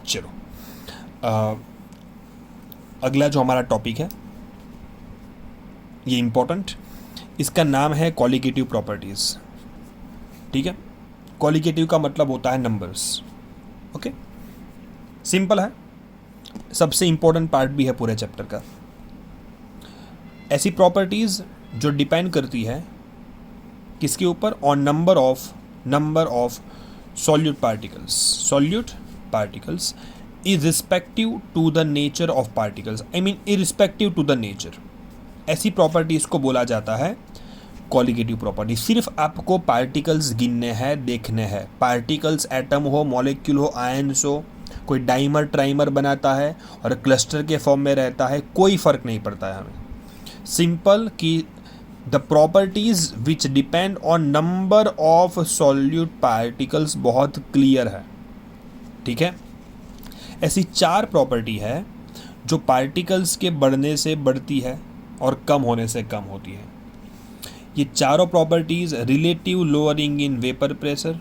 चलो, अगला जो हमारा टॉपिक है ये इम्पोर्टेंट, इसका नाम है कॉलिगेटिव प्रॉपर्टीज़। ठीक है, कॉलिगेटिव का मतलब होता है नंबर्स। ओके, सिंपल है, सबसे इम्पोर्टेंट पार्ट भी है पूरे चैप्टर का। ऐसी प्रॉपर्टीज़ जो डिपेंड करती है किसके ऊपर? On number of solute particles irrespective to the nature of particles, I mean irrespective to the nature. ऐसी प्रॉपर्टीज़ को बोला जाता है कॉलिगेटिव प्रॉपर्टी। सिर्फ आपको पार्टिकल्स गिनने हैं, देखने हैं। पार्टिकल्स एटम हो, मॉलिक्यूल हो, आयन्स हो, कोई डाइमर ट्राइमर बनाता है और क्लस्टर के फॉर्म में रहता है, कोई फ़र्क नहीं पड़ता है हमें। सिंपल कि the properties which depend on number of solute particles बहुत क्लियर है। ठीक है, ऐसी 4 प्रॉपर्टी है जो पार्टिकल्स के बढ़ने से बढ़ती है और कम होने से कम होती है। ये चारों properties relative lowering in vapour pressure,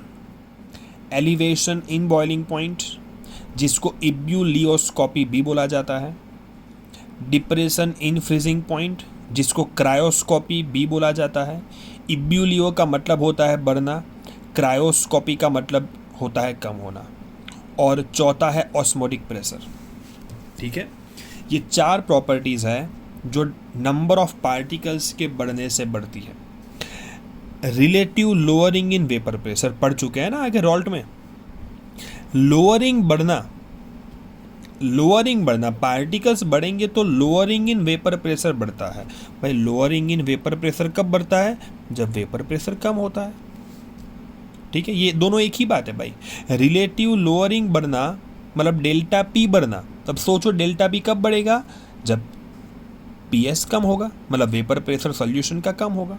elevation in boiling point जिसको इब्यूलियोस्कोपी भी बोला जाता है, डिप्रेशन इन फ्रीजिंग पॉइंट जिसको क्रायोस्कोपी भी बोला जाता है। इब्यूलियो का मतलब होता है बढ़ना, क्रायोस्कोपी का मतलब होता है कम होना, और चौथा है ऑस्मोटिक प्रेशर। ठीक है, ये 4 प्रॉपर्टीज़ है जो नंबर ऑफ पार्टिकल्स के बढ़ने से बढ़ती है। Relative lowering in vapour pressure पढ़ चुके हैं ना आगे रॉल्ट में। लोअरिंग बढ़ना, पार्टिकल्स बढ़ेंगे तो लोअरिंग इन वेपर प्रेशर बढ़ता है। भाई लोअरिंग इन वेपर प्रेशर कब बढ़ता है? जब वेपर प्रेशर कम होता है। ठीक है, ये दोनों एक ही बात है भाई। रिलेटिव लोअरिंग बढ़ना मतलब डेल्टा पी बढ़ना। तब सोचो डेल्टा पी कब बढ़ेगा? जब पीएस कम होगा, मतलब वेपर प्रेशर सॉल्यूशन का कम होगा।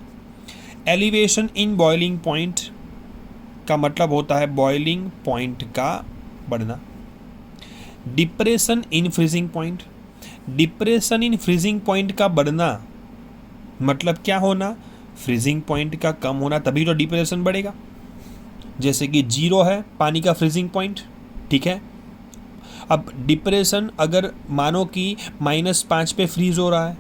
एलिवेशन इन बॉइलिंग पॉइंट का मतलब होता है बॉइलिंग पॉइंट का बढ़ना। डिप्रेशन इन फ्रीजिंग पॉइंट का बढ़ना मतलब क्या होना? फ्रीजिंग पॉइंट का कम होना, तभी तो डिप्रेशन बढ़ेगा। जैसे कि 0 है पानी का फ्रीजिंग पॉइंट। ठीक है, अब डिप्रेशन अगर मानो कि -5 पे फ्रीज हो रहा है,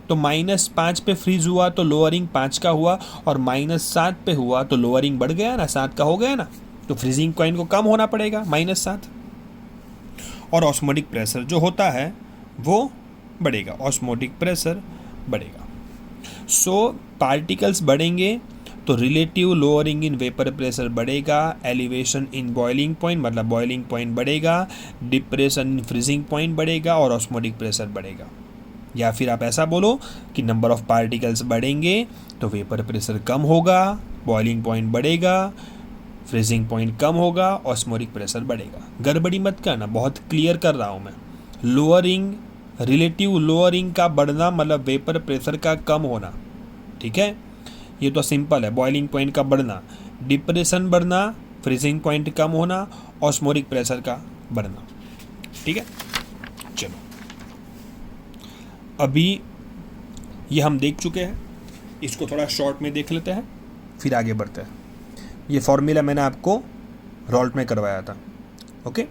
तो -5 पे फ्रीज हुआ तो लोअरिंग 5 का हुआ, और -7 पे हुआ तो लोअरिंग बढ़ गया ना, 7 का हो गया ना, तो फ्रीजिंग पॉइंट को कम होना पड़ेगा -7। और ऑस्मोटिक प्रेशर जो होता है वो बढ़ेगा, ऑस्मोटिक प्रेशर बढ़ेगा। सो पार्टिकल्स बढ़ेंगे तो relative lowering in vapour pressure बढ़ेगा, एलिवेशन इन बॉइलिंग पॉइंट मतलब बॉइलिंग पॉइंट बढ़ेगा, डिप्रेशन इन फ्रीजिंग पॉइंट बढ़ेगा और ऑस्मोटिक प्रेशर बढ़ेगा। या फिर आप ऐसा बोलो कि नंबर ऑफ पार्टिकल्स बढ़ेंगे तो वेपर प्रेशर कम होगा, बॉइलिंग पॉइंट बढ़ेगा, फ्रीजिंग पॉइंट कम होगा, ऑस्मोटिक प्रेशर बढ़ेगा। गड़बड़ी मत करना, बहुत क्लियर कर रहा हूँ मैं। लोअरिंग, रिलेटिव लोअरिंग का बढ़ना मतलब वेपर प्रेशर का कम होना। ठीक है, ये तो सिंपल है। बॉइलिंग पॉइंट का बढ़ना, डिप्रेशन बढ़ना, फ्रीजिंग पॉइंट कम होना, ऑस्मोटिक प्रेशर का बढ़ना। ठीक है, चलो अभी ये हम देख चुके हैं, इसको थोड़ा शॉर्ट में देख लेते हैं फिर आगे बढ़ते हैं। ये फॉर्मूला मैंने आपको रॉल्ट में करवाया था। Okay,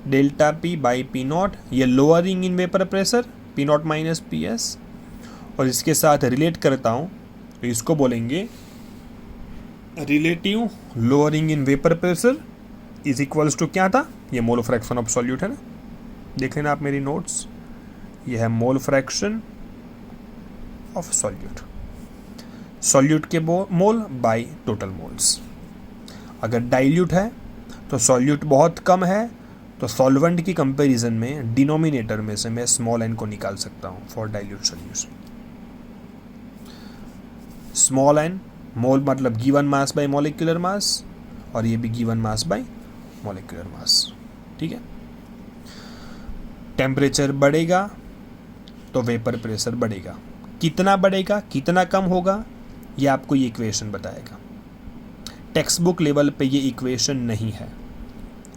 delta P by P naught, ये lowering in vapour pressure, P naught minus P S, और इसके साथ रिलेट करता हूँ तो इसको बोलेंगे relative lowering in vapour pressure is equals to क्या था? ये मोल फ्रैक्शन ऑफ सॉल्यूट है ना, देख लेना आप मेरी नोट्स। ये है mole fraction of solute, solute के मोल बाय टोटल मोल्स। अगर डाइल्यूट है तो सॉल्यूट बहुत कम है, तो सॉल्वेंट की कंपैरिजन में डिनोमिनेटर में से मैं स्मॉल n को निकाल सकता हूँ for dilute solution. Small n मोल मतलब given mass by molecular mass, और ये भी given mass by molecular mass. ठीक है, टेम्परेचर बढ़ेगा तो वेपर प्रेशर बढ़ेगा। कितना बढ़ेगा, कितना कम होगा, ये आपको ये इक्वेशन बताएगा। टेक्स्ट बुक लेवल पे ये इक्वेशन नहीं है।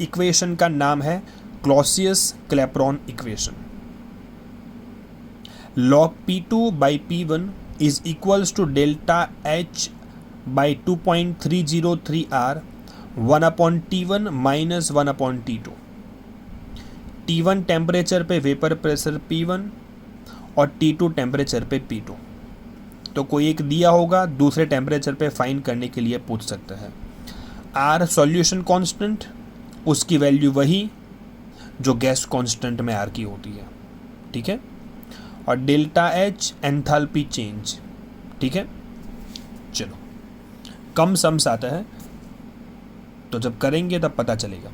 इक्वेशन का नाम है Clausius-Clapeyron equation. log P2 by P1 is equals to delta H by 2.303 R 1 upon T1 minus 1 upon T2। T1 temperature पे वेपर प्रेशर P1 और T2 टेम्परेचर पे P2। तो कोई एक दिया होगा, दूसरे टेम्परेचर पे फाइंड करने के लिए पूछ सकते हैं। R सॉल्यूशन कांस्टेंट, उसकी वैल्यू वही जो गैस कांस्टेंट में R की होती है, ठीक है। और डेल्टा H एंथैल्पी चेंज, ठीक है। चलो कम सम्स आता है, तो जब करेंगे तब पता चलेगा।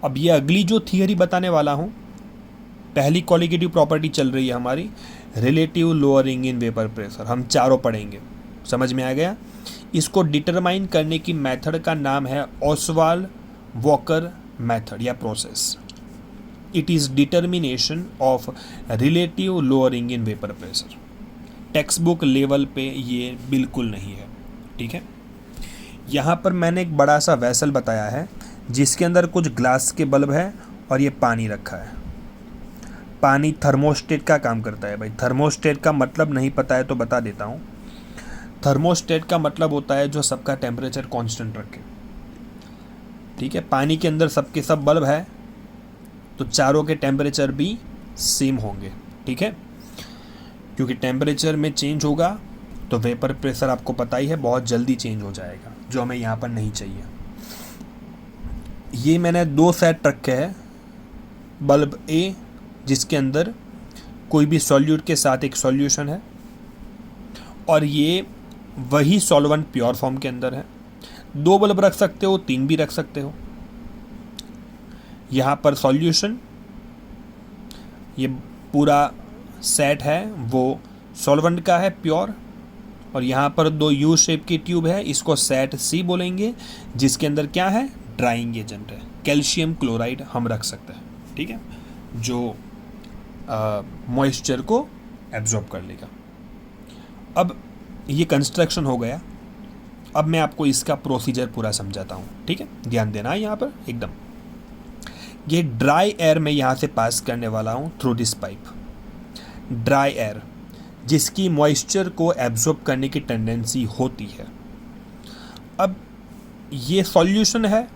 अब ये अगली जो थियरी बताने वाला हूँ, पहली कॉलिगेटिव प्रॉपर्टी चल रही है हमारी relative lowering in vapour pressure, हम चारों पढ़ेंगे, समझ में आ गया। इसको डिटरमाइन करने की मेथड का नाम है ऑसवाल्ड वॉकर मेथड या process. It is determination of relative lowering in vapour pressure. Text book level पे ये बिल्कुल नहीं है, ठीक है। यहाँ पर मैंने एक बड़ा सा वेसल बताया है जिसके अंदर कुछ ग्लास के बल्ब है और ये पानी रखा है। पानी थर्मोस्टेट का काम करता है भाई। थर्मोस्टेट का मतलब नहीं पता है तो बता देता हूँ। थर्मोस्टेट का मतलब होता है जो सबका टेम्परेचर कांस्टेंट रखे, ठीक है। पानी के अंदर सबके सब बल्ब है तो चारों के टेम्परेचर भी सेम होंगे, ठीक है। क्योंकि टेम्परेचर में चेंज होगा तो वेपर प्रेशर आपको पता ही है बहुत जल्दी चेंज हो जाएगा, जो हमें यहाँ पर नहीं चाहिए। ये मैंने 2 सेट रखे हैं, बल्ब ए जिसके अंदर कोई भी सॉल्यूट के साथ एक सॉल्यूशन है, और ये वही सॉल्वेंट प्योर फॉर्म के अंदर है। 2 बल्ब रख सकते हो, 3 भी रख सकते हो। यहाँ पर सॉल्यूशन, ये पूरा सेट है वो सॉल्वेंट का है प्योर, और यहाँ पर 2 यू शेप की ट्यूब है, इसको सेट सी बोलेंगे, जिसके अंदर क्या है, ड्राइंग एजेंट है, कैल्शियम क्लोराइड हम रख सकते हैं, ठीक है, जो मॉइस्चर को एब्जॉर्ब कर लेगा। अब ये कंस्ट्रक्शन हो गया। अब मैं आपको इसका प्रोसीजर पूरा समझाता हूँ, ठीक है, ध्यान देना है यहाँ पर एकदम। ये ड्राई एयर मैं यहाँ से पास करने वाला हूँ through this pipe. Dry air जिसकी मॉइस्चर को एब्जॉर्ब करने की टेंडेंसी होती है। अब ये सॉल्यूशन है,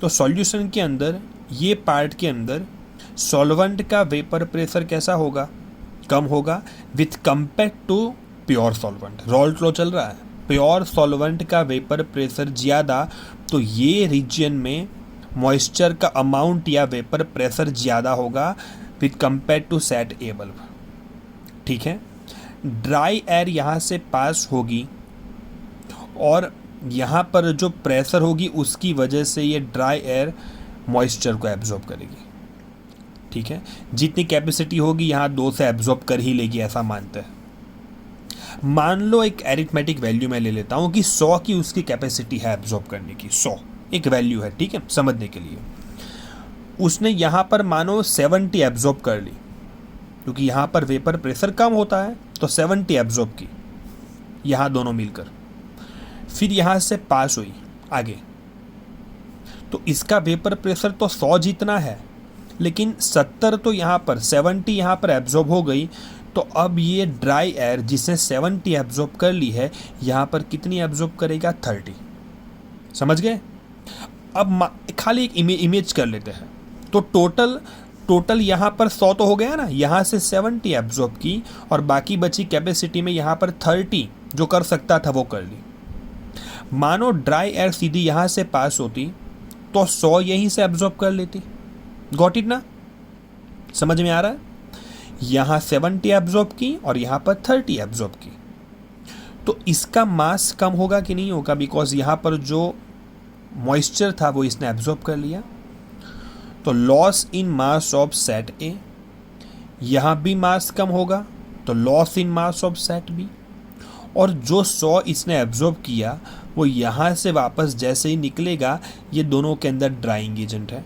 तो सॉल्यूशन के अंदर ये पार्ट के अंदर सॉल्वेंट का वेपर प्रेशर कैसा होगा, कम होगा with compare to pure solvent. Raoult law चल रहा है, प्योर सॉल्वेंट का वेपर प्रेशर ज़्यादा, तो ये रीजन में मॉइस्चर का अमाउंट या वेपर प्रेशर ज़्यादा होगा with compare to set A bulb, ठीक है। ड्राई एयर यहाँ से पास होगी और यहाँ पर जो प्रेशर होगी उसकी वजह से ये ड्राई एयर मॉइस्चर को एब्जॉर्ब करेगी, ठीक है। जितनी कैपेसिटी होगी यहाँ 2 से एब्जॉर्ब कर ही लेगी, ऐसा मानते हैं। मान लो एक एरिथमेटिक वैल्यू मैं ले लेता हूँ कि 100 की उसकी कैपेसिटी है एब्जॉर्ब करने की, 100 एक वैल्यू है, ठीक है, समझने के लिए। उसने यहाँ पर मानो 70 एब्जॉर्ब कर ली, क्योंकि यहाँ पर वेपर प्रेशर कम होता है, तो 70 एब्जॉर्ब की यहाँ दोनों मिलकर, फिर यहाँ से पास हुई आगे, तो इसका वेपर प्रेशर तो 100 जितना है, लेकिन 70 तो यहाँ पर 70 यहाँ पर एब्जॉर्ब हो गई, तो अब ये ड्राई एयर जिसने 70 एब्जॉर्ब कर ली है यहाँ पर कितनी एब्जॉर्ब करेगा, 30। समझ गए। अब खाली एक इमेज कर लेते हैं, तो टोटल यहाँ पर 100 तो हो गया ना, यहाँ से 70 एब्जॉर्ब की और बाकी बची कैपेसिटी में यहाँ पर 30 जो कर सकता था वो कर ली। मानो ड्राई एयर सीधी यहाँ से पास होती तो 100 यहीं से एब्जॉर्ब कर लेती। गॉट इट ना, समझ में आ रहा है। यहाँ 70 एब्जॉर्ब की और यहाँ पर 30 एब्जॉर्ब की, तो इसका मास कम होगा कि नहीं होगा, बिकॉज यहाँ पर जो मॉइस्चर था वो इसने एब्जॉर्ब कर लिया। तो loss in mass of set A, यहाँ भी मास कम होगा तो loss in mass of set B, और जो 100 इसने एब्जॉर्ब किया वो यहाँ से वापस जैसे ही निकलेगा ये दोनों के अंदर ड्राइंग एजेंट है,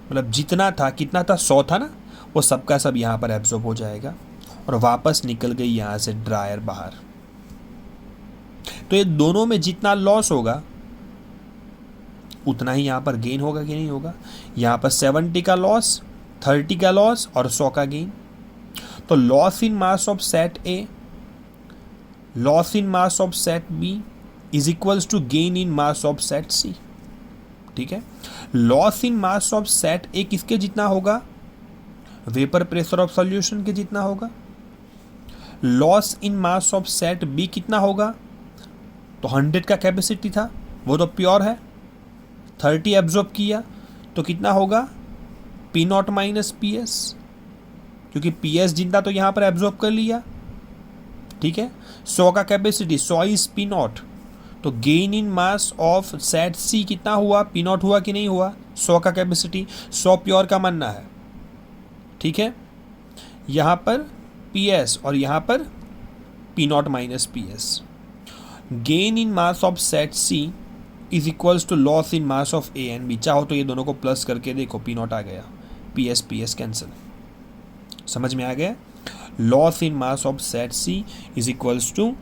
मतलब जितना था, कितना था, 100 था ना, वो सबका सब यहाँ पर एब्जॉर्ब हो जाएगा और वापस निकल गई यहाँ से ड्रायर बाहर। तो ये दोनों में जितना लॉस होगा उतना ही यहाँ पर गेन होगा कि नहीं होगा। यहाँ पर 70 का लॉस, 30 का लॉस और 100 का गेन। तो loss in mass of set A, loss in mass of set B is equals to gain in mass of set C, ठीक है। Loss in mass of set A किसके जितना होगा? वेपर प्रेशर ऑफ सॉल्यूशन के जितना होगा। Loss in mass of set B कितना होगा? तो 100 का कैपेसिटी था, वो तो प्योर है, 30 एब्जॉर्ब किया तो कितना होगा? P naught minus P S, क्योंकि पी एस जितना तो यहाँ पर एब्जॉर्ब कर लिया, ठीक है। 100 का कैपेसिटी, 100 इज पी नॉट, तो gain in mass of set C कितना हुआ? पी नॉट हुआ कि नहीं हुआ? 100 का कैपेसिटी, 100 प्योर का मानना है, ठीक है। यहाँ पर पी एस और यहाँ पर P naught minus P S. Gain in mass of set C is equals to loss in mass of A and B. चाहो तो ये दोनों को प्लस करके देखो, पी नॉट आ गया, पी एस कैंसिल, समझ में आ गया। Loss in mass of set C is equals to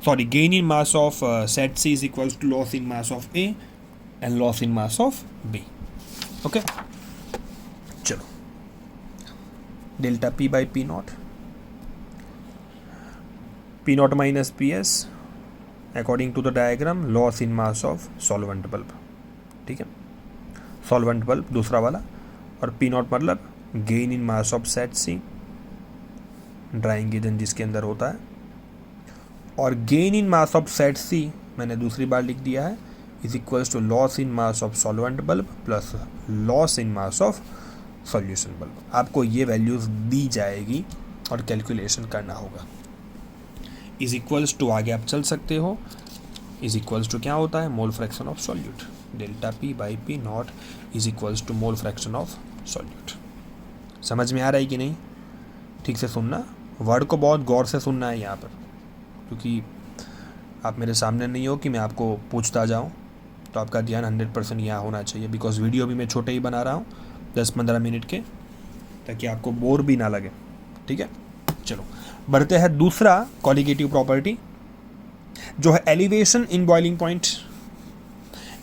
gain in mass of set C is equals to loss in mass of A and loss in mass of B. Okay, चलो, delta P by P naught, P naught minus P S according to the diagram, loss in mass of solvent bulb, ठीक है, solvent bulb दूसरा वाला, और P naught मतलब gain in mass of set C, drying agent जिसके अंदर होता है, और gain in mass of set C मैंने दूसरी बार लिख दिया है, is equals to loss in mass of solvent bulb plus loss in mass of solution bulb. आपको ये वैल्यूज़ दी जाएगी और कैलकुलेशन करना होगा। इज इक्वल्स टू आगे आप चल सकते हो, इज इक्वल्स टू क्या होता है? Mole fraction of solute, delta P by P naught is equals to mole fraction of solute. समझ में आ रहा है कि नहीं? ठीक से सुनना, वर्ड को बहुत गौर से सुनना है यहाँ पर, क्योंकि आप मेरे सामने नहीं हो कि मैं आपको पूछता जाऊँ, तो आपका ध्यान 100% यहाँ होना चाहिए, बिकॉज वीडियो भी मैं छोटे ही बना रहा हूँ, 10-15 मिनट के, ताकि आपको बोर भी ना लगे, ठीक है। चलो बढ़ते हैं दूसरा कॉलिगेटिव प्रॉपर्टी, जो है elevation in boiling point.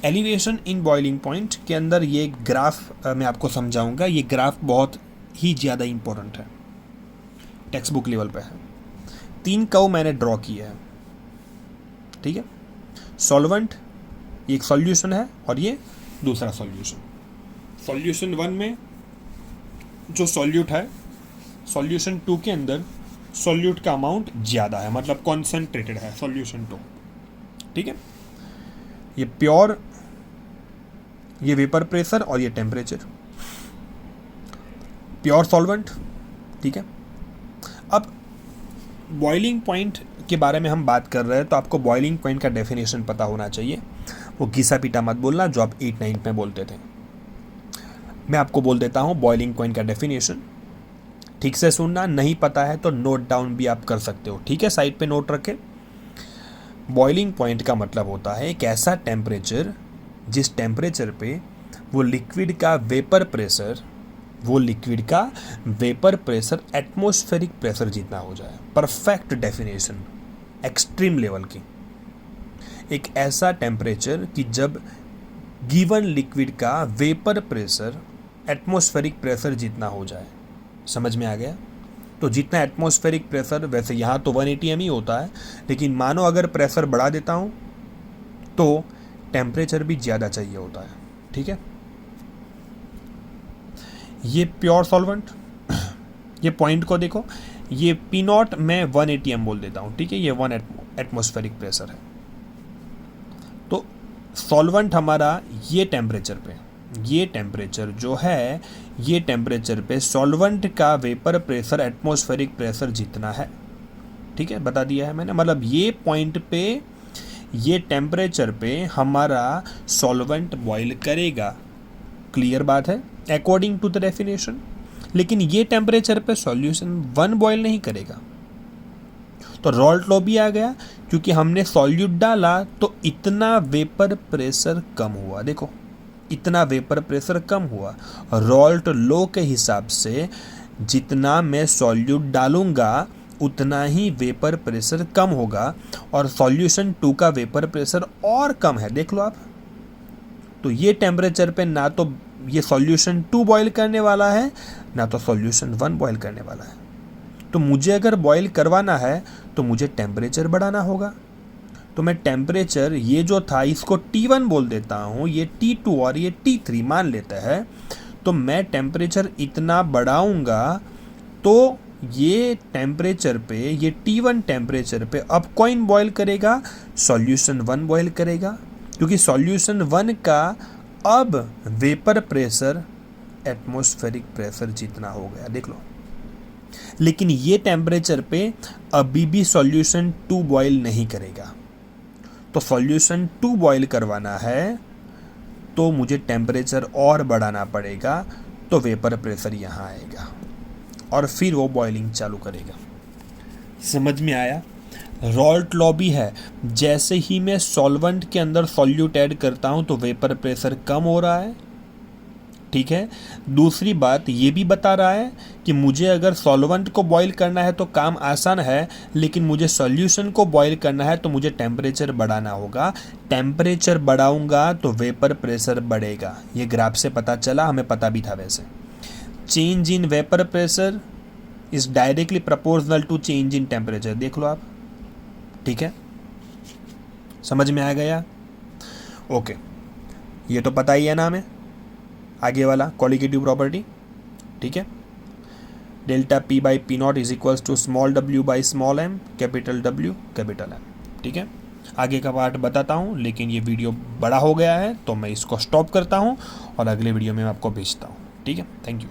Elevation in boiling point के अंदर ये ग्राफ मैं आपको समझाऊंगा। ये ग्राफ बहुत ही ज़्यादा इंपॉर्टेंट है, टेक्स्ट बुक लेवल पे है। 3 कर्व मैंने ड्रॉ किए हैं, ठीक है। सॉल्वेंट, एक सॉल्यूशन है और ये दूसरा सॉल्यूशन। सॉल्यूशन 1 में जो सॉल्यूट है, सॉल्यूशन 2 के अंदर सॉल्यूट का अमाउंट ज़्यादा है, मतलब कॉन्सेंट्रेटेड है सॉल्यूशन 2, ठीक है। ये प्योर, ये वेपर प्रेशर और ये टेम्परेचर, प्योर सॉल्वेंट, ठीक है। अब बॉइलिंग पॉइंट के बारे में हम बात कर रहे हैं, तो आपको बॉइलिंग पॉइंट का डेफिनेशन पता होना चाहिए। वो घिसा पीटा मत बोलना जो आप 8-9 में बोलते थे। मैं आपको बोल देता हूँ बॉइलिंग पॉइंट का डेफिनेशन, ठीक से सुनना, नहीं पता है तो नोट डाउन भी आप कर सकते हो, ठीक है, साइड पे नोट रखें। बॉइलिंग पॉइंट का मतलब होता है एक ऐसा टेम्परेचर जिस टेम्परेचर पे वो लिक्विड का वेपर प्रेशर एटमॉस्फेरिक प्रेशर जितना हो जाए। परफेक्ट डेफिनेशन, एक्सट्रीम लेवल की। एक ऐसा टेम्परेचर कि जब गिवन लिक्विड का वेपर प्रेशर एटमॉस्फेरिक प्रेशर जितना हो जाए। समझ में आ गया? तो जितना एटमॉस्फेरिक प्रेशर, वैसे यहाँ तो 180 m ही होता है, लेकिन मानो अगर प्रेशर बढ़ा देता हूँ तो टेम्परेचर भी ज़्यादा चाहिए होता है, ठीक है। ये प्योर सॉल्वेंट, ये पॉइंट को देखो, ये पी नॉट मैं 180 m बोल देता हूँ, ठीक है, ये 1 एटमॉस्फेरिक प्रेशर है। तो सॉल्वेंट हमारा ये टेम्परेचर पे, ये टेम्परेचर जो है, ये टेम्परेचर पे सॉल्वेंट का वेपर प्रेशर एटमॉस्फेरिक प्रेशर जितना है, ठीक है, बता दिया है मैंने। मतलब ये पॉइंट पे, ये टेम्परेचर पे हमारा सॉल्वेंट बॉयल करेगा, क्लियर बात है, अकॉर्डिंग टू द डेफिनेशन। लेकिन ये टेम्परेचर पे सॉल्यूशन 1 बॉयल नहीं करेगा। तो रॉल्ट लॉ भी आ गया, क्योंकि हमने सॉल्यूट डाला तो इतना वेपर प्रेशर कम हुआ। देखो, इतना वेपर प्रेशर कम हुआ। रॉल्ट लॉ के हिसाब से जितना मैं सॉल्यूट डालूंगा उतना ही वेपर प्रेशर कम होगा, और सॉल्यूशन 2 का वेपर प्रेशर और कम है, देख लो आप। तो ये टेम्परेचर पे ना तो ये सॉल्यूशन 2 बॉयल करने वाला है, ना तो सॉल्यूशन 1 बॉयल करने वाला है। तो मुझे अगर बॉयल करवाना है तो मुझे टेम्परेचर बढ़ाना होगा। तो मैं टेम्परेचर ये जो था इसको T1 बोल देता हूँ, ये T2 और ये T3 मान लेता है। तो मैं टेम्परेचर इतना बढ़ाऊँगा तो ये टेम्परेचर पे, ये T1 टेम्परेचर पे अब कौन बॉयल करेगा, सॉल्यूशन 1 बॉयल करेगा, क्योंकि सॉल्यूशन 1 का अब वेपर प्रेशर एटमॉस्फेरिक प्रेशर जितना हो गया, देख लो। लेकिन ये टेम्परेचर पे अभी भी सॉल्यूशन 2 बॉयल नहीं करेगा। तो सॉल्यूशन 2 बॉयल करवाना है तो मुझे टेम्परेचर और बढ़ाना पड़ेगा, तो वेपर प्रेशर यहाँ आएगा और फिर वो बॉइलिंग चालू करेगा। समझ में आया? रॉल्ट लॉ भी है, जैसे ही मैं सॉल्वेंट के अंदर सॉल्यूट ऐड करता हूँ तो वेपर प्रेशर कम हो रहा है, ठीक है। दूसरी बात ये भी बता रहा है कि मुझे अगर सॉल्वेंट को बॉईल करना है तो काम आसान है, लेकिन मुझे सॉल्यूशन को बॉईल करना है तो मुझे टेम्परेचर बढ़ाना होगा। टेम्परेचर बढ़ाऊंगा तो वेपर प्रेशर बढ़ेगा। ये ग्राफ से पता चला, हमें पता भी था वैसे। Change in vapour pressure is directly proportional to change in temperature, देख लो आप, ठीक है। समझ में आ गया? ओके, ये तो पता ही है ना हमें। आगे वाला कॉलिगेटिव प्रॉपर्टी, ठीक है। Delta P by P naught is equals to small w by small m, capital W capital M, ठीक है। आगे का पार्ट बताता हूँ, लेकिन ये वीडियो बड़ा हो गया है तो मैं इसको स्टॉप करता हूँ और अगले वीडियो में मैं आपको भेजता हूँ, ठीक है। Thank you.